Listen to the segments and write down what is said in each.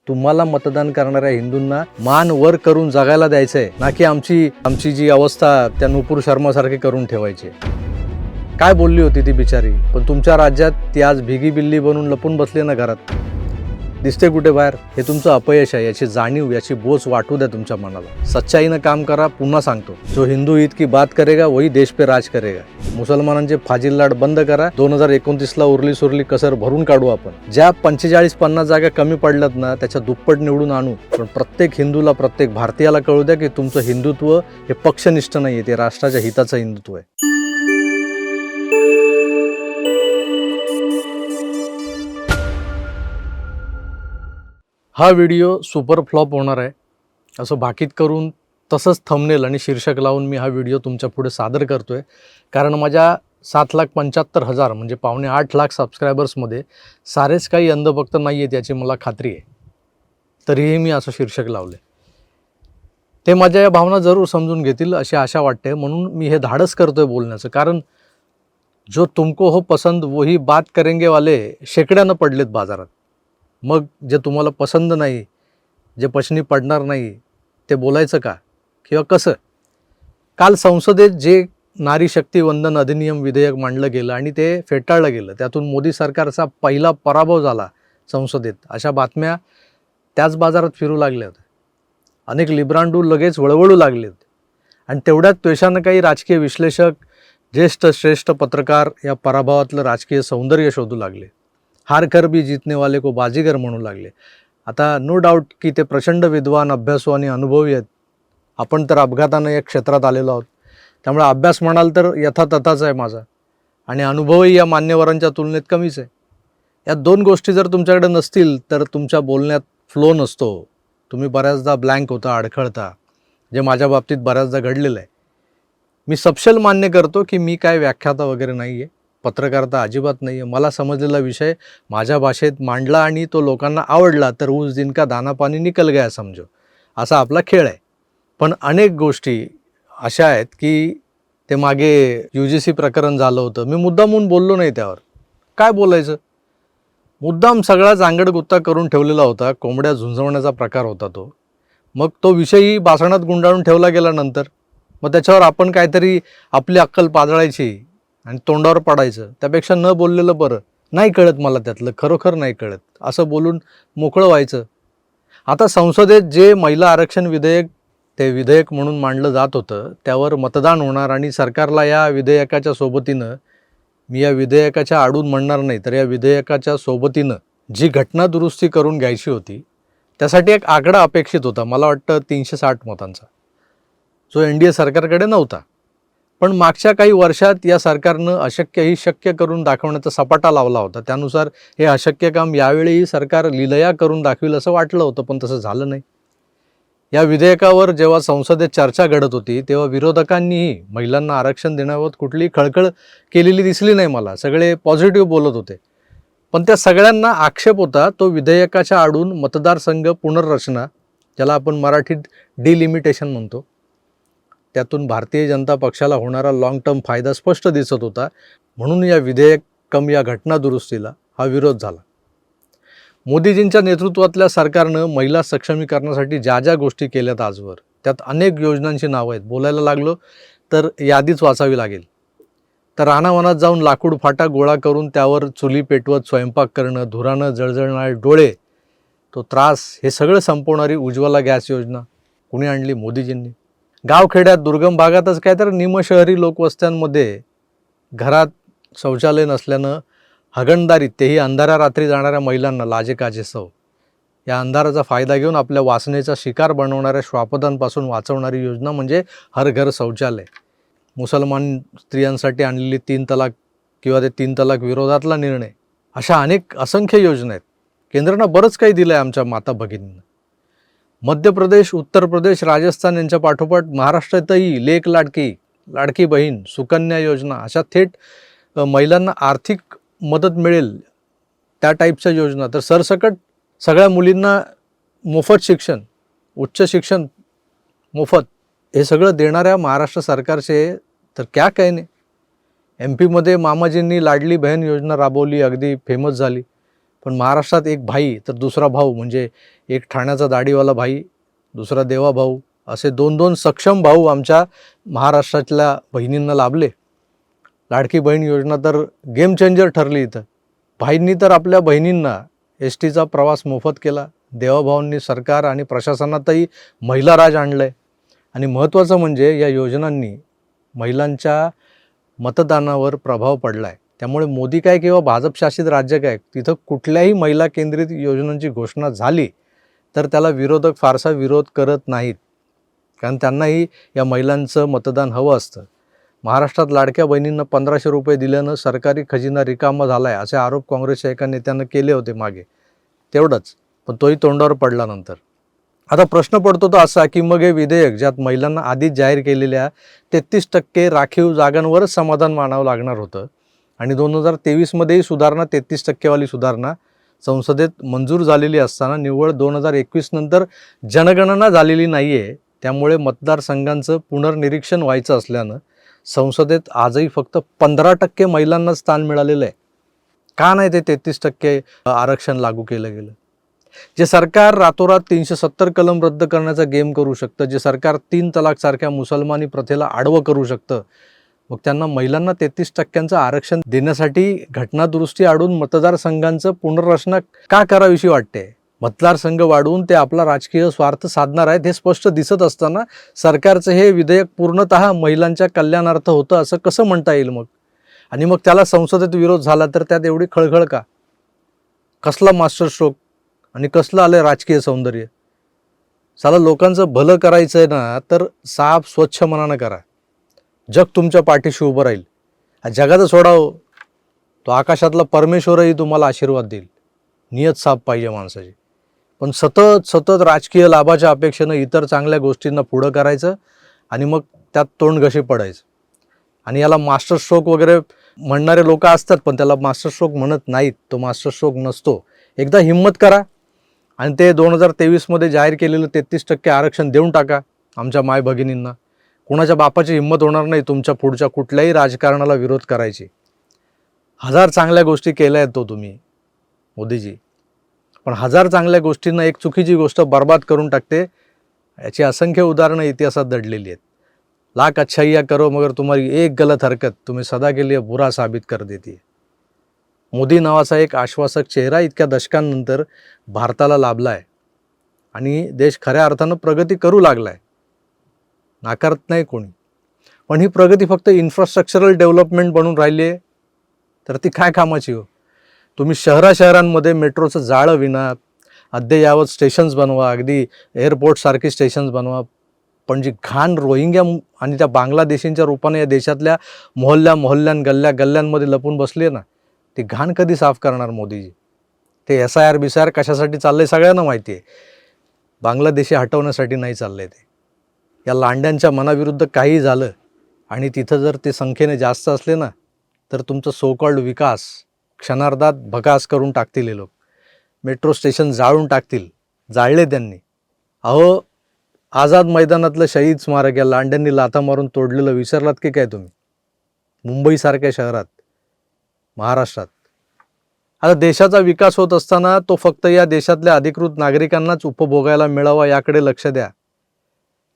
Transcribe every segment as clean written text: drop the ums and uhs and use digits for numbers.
तुम्हाला मतदान करणाऱ्या हिंदूंना मान वर करून जगायला द्यायचंय, ना की आमची जी अवस्था त्या नुपूर शर्मासारखी करून ठेवायची. काय बोलली होती ती बिचारी, पण तुमच्या राज्यात ती आज भिगी बिल्ली बनून लपून बसली ना घरात. दिसते कुठे बाहेर? हे तुमचं अपयश आहे. याची जाणीव, याची बोच वाटू द्या तुमच्या मनाला. सच्चाईनं काम करा. पुन्हा सांगतो, जो हिंदू ईद की बात करेगा वही देश पे राज करेगा. मुसलमानांचे फाजील लाड बंद करा. 2029ला उरली सुरली कसर भरून काढू आपण. ज्या 45-50 जागा कमी पडल्यात ना, त्याच्या दुप्पट निवडून आणू. पण प्रत्येक हिंदूला, प्रत्येक भारतीयाला कळू द्या की तुमचं हिंदुत्व हे पक्षनिष्ठ नाहीये, ते राष्ट्राच्या हिताचं हिंदुत्व आहे. हा व्हिडिओ सुपर फ्लॉप होणार आहे असं भाकीत करून, तसंच थंबनेल आणि शीर्षक लावून मी हा व्हिडिओ तुमच्या पुढे सादर करतोय. कारण माझ्या 7,75,000 म्हणजे 7.25 सबस्क्रायबर्समध्ये सारेच काही अंधभक्त नाही आहेत याची मला खात्री आहे. तरीही मी असं शीर्षक लावले. ते माझ्या या भावना जरूर समजून घेतील अशी आशा वाटते. म्हणून मी हे धाडस करतोय बोलण्याचं. कारण जो तुमको हो पसंद वही बात करेंगे वाले शेकड्यानं पडलेत बाजारात. मग जे तुम्हाला पसंत नाही, जे पचनी पडणार नाही, ते बोलायचं का किंवा कसं? काल संसदेत जे नारी शक्ती वंदन अधिनियम विधेयक मांडलं गेलं आणि ते फेटाळलं गेलं, त्यातून मोदी सरकारचा पहिला पराभव झाला संसदेत, अशा बातम्या त्याच बाजारात फिरू लागल्या होत्या. अनेक लिब्रांडू लगेच वळवळू लागलेत. आणि तेवढ्याच त्वेषानं काही राजकीय विश्लेषक, ज्येष्ठ श्रेष्ठ पत्रकार या पराभवातलं राजकीय सौंदर्य शोधू लागले. हार कर भी जीतने वाले को बाजीगर म्हणू लागले. आता नो डाऊट की ते प्रचंड विद्वान, अभ्यासू आणि अनुभवी आहेत. आपण तर अपघातानं या क्षेत्रात आलेलो आहोत. त्यामुळे अभ्यास म्हणाल तर यथातथाच आहे माझा, आणि अनुभवही या मान्यवरांच्या तुलनेत कमीच आहे. या दोन गोष्टी जर तुमच्याकडे नसतील तर तुमच्या बोलण्यात फ्लो नसतो. तुम्ही बऱ्याचदा ब्लँक होता, अडखळता, जे माझ्या बाबतीत बऱ्याचदा घडलेलं आहे. मी सपशेल मान्य करतो की मी काय व्याख्याता वगैरे नाही आहे, पत्रकारिता अजिबात नाही आहे. मला समजलेला विषय माझ्या भाषेत मांडला आणि तो लोकांना आवडला तर उस दिन का दाना पाणी निकल गया समजो, असा आपला खेळ आहे. पण अनेक गोष्टी अशा आहेत की ते मागे UGC प्रकरण झालं होतं, मी मुद्दामून बोललो नाही त्यावर. काय बोलायचं? मुद्दाम सगळा जांगडगुत्ता करून ठेवलेला होता. कोंबड्या झुंजवण्याचा प्रकार होता तो. मग तो विषयही बासणात गुंडाळून ठेवला गेला नंतर. मग त्याच्यावर आपण काहीतरी आपली अक्कल पाजळायची आणि तोंडावर पडायचं. त्यापेक्षा न बोललेलं बरं. नाही कळत मला त्यातलं, खरोखर नाही कळत, असं बोलून मोकळं व्हायचं. आता संसदेत जे महिला आरक्षण विधेयक, ते विधेयक म्हणून मांडलं जात होतं, त्यावर मतदान होणार आणि सरकारला या विधेयकाच्या सोबतीनं, मी या विधेयकाच्या आडून म्हणणार नाही तर या विधेयकाच्या सोबतीनं जी घटना दुरुस्ती करून घ्यायची होती, त्यासाठी एक आकडा अपेक्षित होता. मला वाटतं 360 मतांचा, जो NDA सरकारकडे नव्हता. पण मागच्या काही वर्षात या सरकारनं अशक्यही शक्य करून दाखवण्याचा सपाटा लावला होता. त्यानुसार हे अशक्य काम यावेळीही सरकार लीलया करून दाखविल असं वाटलं होतं, पण तसं झालं नाही. या विधेयकावर जेव्हा संसदेत चर्चा घडत होती तेव्हा विरोधकांनीही महिलांना आरक्षण देण्याबाबत कुठलीही खळखळ केलेली दिसली नाही मला. सगळे पॉझिटिव्ह बोलत होते. पण त्या सगळ्यांना आक्षेप होता तो विधेयकाच्या आडून मतदारसंघ पुनर्रचना, ज्याला आपण मराठीत डिलिमिटेशन म्हणतो, त्यातून भारतीय जनता पक्षाला होणारा लॉंग टर्म फायदा स्पष्ट दिसत होता. म्हणून या या घटना दुरुस्तीला हा विरोध झाला. मोदीजींच्या नेतृत्वातल्या सरकारनं महिला सक्षमीकरणासाठी ज्या ज्या गोष्टी केल्यात आजवर, त्यात अनेक योजनांची नावं आहेत. बोलायला लागलो तर यादीच वाचावी लागेल. तर रानावनात जाऊन लाकूड फाटा गोळा करून त्यावर चुली पेटवत स्वयंपाक करणं, धुरानं जळजळणारे डोळे, तो त्रास, हे सगळं संपवणारी उज्ज्वला गॅस योजना कुणी आणली? मोदीजींनी. गावखेड्यात, दुर्गम भागातच काय तर निमशहरी लोकवस्त्यांमध्ये घरात शौचालय नसल्यानं हगणदारीत, तेही अंधाऱ्या रात्री जाणाऱ्या महिलांना लाजेकाजे सव, या अंधाराचा फायदा घेऊन आपल्या वासनेचा शिकार बनवणाऱ्या श्वापदांपासून वाचवणारी योजना म्हणजे हर घर शौचालय. मुसलमान स्त्रियांसाठी आणलेली 3 तलाक किंवा ते 3 तलाक विरोधातला निर्णय, अशा अनेक असंख्य योजना आहेत. केंद्रानं बरंच काही दिलं आहे आमच्या माता भगिनींना. मध्य प्रदेश, उत्तर प्रदेश, राजस्थान यांच्या पाठोपाठ महाराष्ट्रातही लेक लाडकी, लाडकी बहीण, सुकन्या योजना, अशा थेट महिलांना आर्थिक मदत मिळेल त्या टाईपच्या योजना. तर सरसकट सगळ्या मुलींना मोफत शिक्षण, उच्च शिक्षण मोफत, हे सगळं देणाऱ्या महाराष्ट्र सरकारचे तर क्या कहने. MP मध्ये मामाजींनी लाडली बहीण योजना राबवली, अगदी फेमस झाली. पण महाराष्ट्रात एक भाई तर दुसरा भाऊ म्हणजे एक ठाण्याचा दाढीवाला भाई, दुसरा देवा भाऊ, असे 2-2 सक्षम भाऊ आमच्या महाराष्ट्रातल्या बहिणींना लाभले. लाडकी बहीण योजना तर गेम चेंजर ठरली इथं. भाईंनी तर आपल्या बहिणींना एस टीचा प्रवास मोफत केला. देवाभाऊंनी सरकार आणि प्रशासनातही महिला राज आणलं आणि महत्त्वाचं म्हणजे या योजनांनी महिलांच्या मतदानावर प्रभाव पडला आहे. त्यामुळे मोदी काय किंवा भाजप शासित राज्य काय, तिथं कुठल्याही महिला केंद्रित योजनांची घोषणा झाली तर त्याला विरोधक फारसा विरोध करत नाहीत, कारण त्यांनाही या महिलांचं मतदान हवं असतं. महाराष्ट्रात लाडक्या बहिणींना 1500 रुपये दिल्यानं सरकारी खजिना रिकामा झाला आहे असे आरोप काँग्रेसच्या एका नेत्यानं केले होते मागे. तेवढंच, पण तोही तोंडावर पडला नंतर. आता प्रश्न पडतो तो असा की मग हे विधेयक ज्यात महिलांना आधीच जाहीर केलेल्या 33% राखीव जागांवरच समाधान मानावं लागणार होतं आणि 2023मध्येही सुधारणा 33% वाली सुधारणा संसदेत मंजूर झालेली असताना निव्वळ 2021 नंतर जनगणना झालेली नाही आहे. त्यामुळे मतदारसंघांचं पुनर्निरीक्षण व्हायचं असल्यानं संसदेत आजही फक्त 15% महिलांना स्थान मिळालेलं आहे. का नाही ते 33% आरक्षण लागू केलं गेलं? जे सरकार रातोरात 370 कलम रद्द करण्याचा गेम करू शकतं, जे सरकार 3 तलाक सारख्या मुसलमानी प्रथेला आडवं करू शकतं, मग त्यांना महिलांना 33% आरक्षण देण्यासाठी घटनादुरुस्ती आडून मतदारसंघांचं पुनर्रचना का करावीशी वाटते? मतदारसंघ वाढवून ते आपला राजकीय स्वार्थ साधणार आहेत हे स्पष्ट दिसत असताना सरकारचं हे विधेयक पूर्णतः महिलांच्या कल्याणार्थ होतं असं कसं म्हणता येईल मग? आणि मग त्याला संसदेत विरोध झाला तर त्यात एवढी खळखळ का? कसला मास्टर स्ट्रोक आणि कसलं आलं राजकीय सौंदर्य? साला लोकांचं भलं करायचं आहे ना तर साफ स्वच्छ मनानं करा. जग तुमच्या पाठीशी उभं राहील. जगाचं सोडाव, तो आकाशातला परमेश्वरही तुम्हाला आशीर्वाद देईल. नियत साफ पाहिजे माणसाची. पण सतत राजकीय लाभाच्या अपेक्षेनं इतर चांगल्या गोष्टींना पुढं करायचं आणि मग त्यात तोंड घशी पडायचं. आणि याला मास्टर स्ट्रोक वगैरे म्हणणारे लोक असतात, पण त्याला मास्टर स्ट्रोक म्हणत नाहीत. तो मास्टर स्ट्रोक नसतो. एकदा हिंमत करा आणि ते 2023मध्ये जाहीर केलेलं 33% आरक्षण देऊन टाका आमच्या माय भगिनींना. कुणाच्या बापाची हिंमत होणार नाही तुमच्या पुढच्या कुठल्याही राजकारणाला विरोध करायची. 1000 चांगल्या गोष्टी केल्या आहेत तो तुम्ही मोदीजी, पण 1000 चांगल्या गोष्टींना एक चुकीची गोष्ट बर्बाद करून टाकते. याची असंख्य उदाहरणं इतिहासात दडलेली आहेत. लाख अच्छाइयाँ करो मगर तुम्हारी एक गलत हरकत तुम्हें सदा के लिए बुरा साबित कर देती है. मोदी नावाचा एक आश्वासक चेहरा इतक्या दशकांनंतर भारताला लाभला आहे आणि देश खऱ्या अर्थानं प्रगती करू लागला आहे. नाकारत नाही कोणी, पण ही प्रगती फक्त इन्फ्रास्ट्रक्चरल डेव्हलपमेंट बनून राहिली आहे तर ती काय कामाची हो? तुम्ही शहरांमध्ये मेट्रोचं जाळं विना, अद्ययावत स्टेशन्स बनवा, अगदी एअरपोर्टसारखी स्टेशन्स बनवा, पण जी घाण रोहिंग्या आणि त्या बांगलादेशींच्या रूपाने या देशातल्या गल्ल्यांमध्ये लपून बसली आहे ना, ती घाण कधी साफ करणार मोदीजी? ते SIR बिसायर कशासाठी चाललंय सगळ्यांना माहिती आहे. बांगलादेशी हटवण्यासाठी नाही चाललंय ते. या लांड्यांच्या मनाविरुद्ध काही झालं आणि तिथं जर ते संख्येने जास्त असले ना तर तुमचं सोकॉल्ड विकास क्षणार्धात भकास करून टाकतील हे लोक. मेट्रो स्टेशन जाळून टाकतील. जाळले त्यांनी. अहो, आझाद मैदानातलं शहीद स्मारक या लांड्यांनी लाथा मारून तोडलेलं विसरलात की काय तुम्ही? मुंबईसारख्या शहरात, महाराष्ट्रात. आता देशाचा विकास होत असताना तो फक्त या देशातल्या अधिकृत नागरिकांनाच उपभोगायला मिळावा याकडे लक्ष द्या.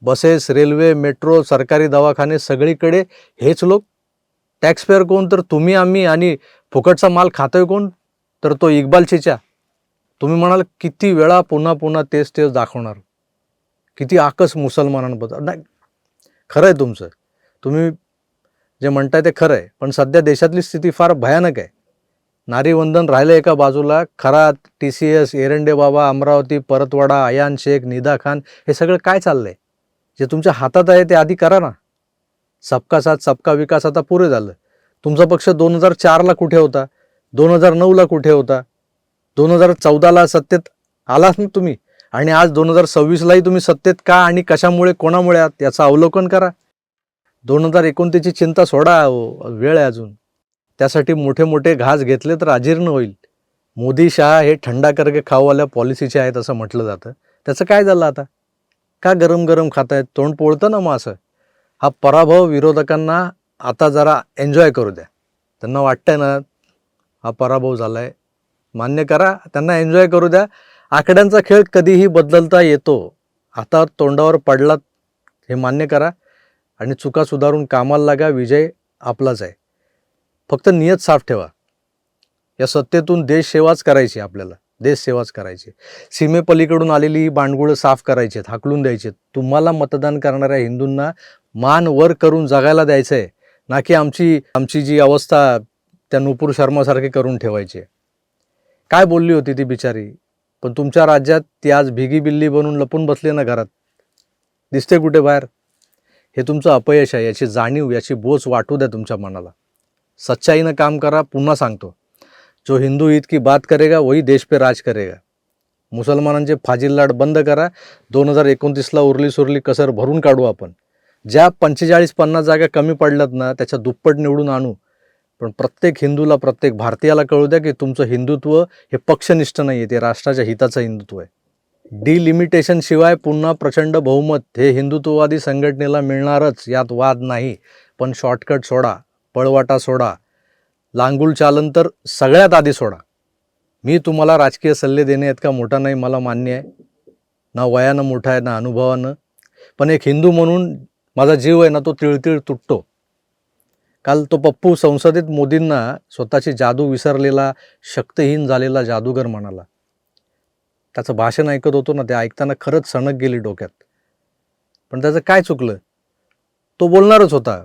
बसेस, रेल्वे, मेट्रो, सरकारी दवाखाने सगळीकडे हेच लोक. टॅक्सपेअर कोण? तर तुम्ही आम्ही. आणि फुकटचा माल खातोय कोण? तर तो इक्बाल चिचा. तुम्ही म्हणाल किती वेळा पुन्हा पुन्हा तेच दाखवणार? किती आकस मुसलमानांबद्दल. नाही, खरं आहे तुमचं, तुम्ही जे म्हणताय ते खरं आहे, पण सध्या देशातली स्थिती फार भयानक आहे. नारीवंदन राहिलं एका बाजूला, खरात, TCS, एरंडे बाबा, अमरावती, परतवाडा, अयान शेख, निदा खान, हे सगळं काय चाललंय? जे तुमच्या हातात आहे ते आधी करा ना. सबका साथ सबका विकास आता पुरे झालं. तुमचा पक्ष 2004ला कुठे होता? 2009ला कुठे होता? 2014ला सत्तेत आलाच ना तुम्ही, आणि आज 2026लाही तुम्ही सत्तेत का आणि कशामुळे, कोणामुळे आहात याचं अवलोकन करा. 2029ची चिंता सोडा, वेळ आहे अजून. त्यासाठी मोठे मोठे घास घेतले तर अजीर्ण होईल. मोदी शहा हे थंडा करके खाऊवाल्या पॉलिसीचे आहेत असं म्हटलं जातं. त्याचं काय झालं आता? का गरम गरम खातायत? तोंड पोळतं ना मग असं. हा पराभव विरोधकांना आता जरा एन्जॉय करू द्या. त्यांना वाटतंय ना हा पराभव झालाय, मान्य करा, त्यांना एन्जॉय करू द्या. आकड्यांचा खेळ कधीही बदलता येतो. आता तोंडावर पडलात हे मान्य करा आणि चुका सुधारून कामाला लागा. विजय आपलाच आहे. फक्त नियत साफ ठेवा. या सत्तेतून देशसेवाच करायची, आपल्याला देशसेवाच करायची. सीमेपलीकडून आलेली ही बांडगुळं साफ करायची, हाकलून द्यायची. तुम्हाला मतदान करणाऱ्या हिंदूंना मान वर करून जगायला द्यायचं आहे, ना की आमची जी अवस्था त्या नुपूर शर्मासारखी करून ठेवायची आहे. काय बोलली होती ती बिचारी, पण तुमच्या राज्यात ती आज भिगी बिल्ली बनून लपून बसली ना घरात. दिसते कुठे बाहेर? हे तुमचं अपयश आहे. याची जाणीव, याची बोच वाटू द्या तुमच्या मनाला. सच्चाईनं काम करा. पुन्हा सांगतो, जो हिंदू ईद की बात करेगा वही देश पे राज करेगा. मुसलमानांचे फाजील लाड बंद करा. 2029ला उरली सुरली कसर भरून काढू आपण. ज्या 45-50 जागा कमी पडल्यात ना, त्याच्या दुप्पट निवडून आणू. पण प्रत्येक हिंदूला, प्रत्येक भारतीयाला कळू द्या की तुमचं हिंदुत्व हे पक्षनिष्ठ नाही आहे, ते राष्ट्राच्या हिताचं हिंदुत्व आहे. डिलिमिटेशन शिवाय पुन्हा प्रचंड बहुमत हे हिंदुत्ववादी संघटनेला मिळणारच, यात वाद नाही. पण शॉर्टकट सोडा, पळवाटा सोडा, लांगुल चालन तर सगळ्यात आधी सोडा. मी तुम्हाला राजकीय सल्ले देणे इतका मोठा नाही, मला मान्य आहे. ना वयानं मोठा आहे, ना अनुभवानं. पण एक हिंदू म्हणून माझा जीव आहे ना, तो तिळतिळ तुटतो. काल तो पप्पू संसदेत मोदींना स्वतःची जादू विसरलेला, शक्तिहीन झालेला जादूगर म्हणाला. त्याचं भाषण ऐकत होतो ना, ते ऐकताना खरंच सणक गेली डोक्यात. पण त्याचं काय चुकलं? तो बोलणारच होता,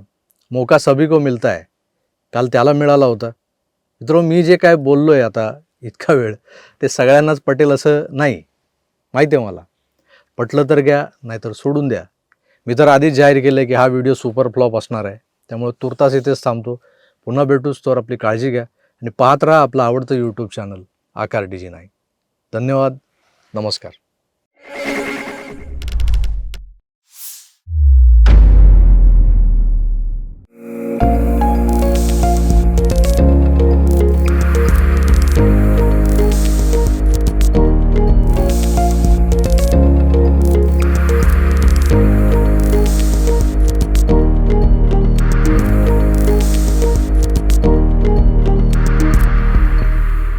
मौका सभी को मिलता है. काल त्याला मिळाला होता. मित्रांनो, मी जे काय बोललोय आता इतका वेळ, ते सगळ्यांनाच पटेल असं नाही, माहिती आहे मला. पटलं तर घ्या, नाहीतर सोडून द्या. मी तर आधीच जाहीर केलं की हा व्हिडिओ सुपर फ्लॉप असणार आहे. त्यामुळे तुर्तास इथेच थांबतो. पुन्हा भेटूच, तर आपली काळजी घ्या आणि पाहत राहा आपलं आवडतं यूट्यूब चॅनल आकार DG9. धन्यवाद. नमस्कार.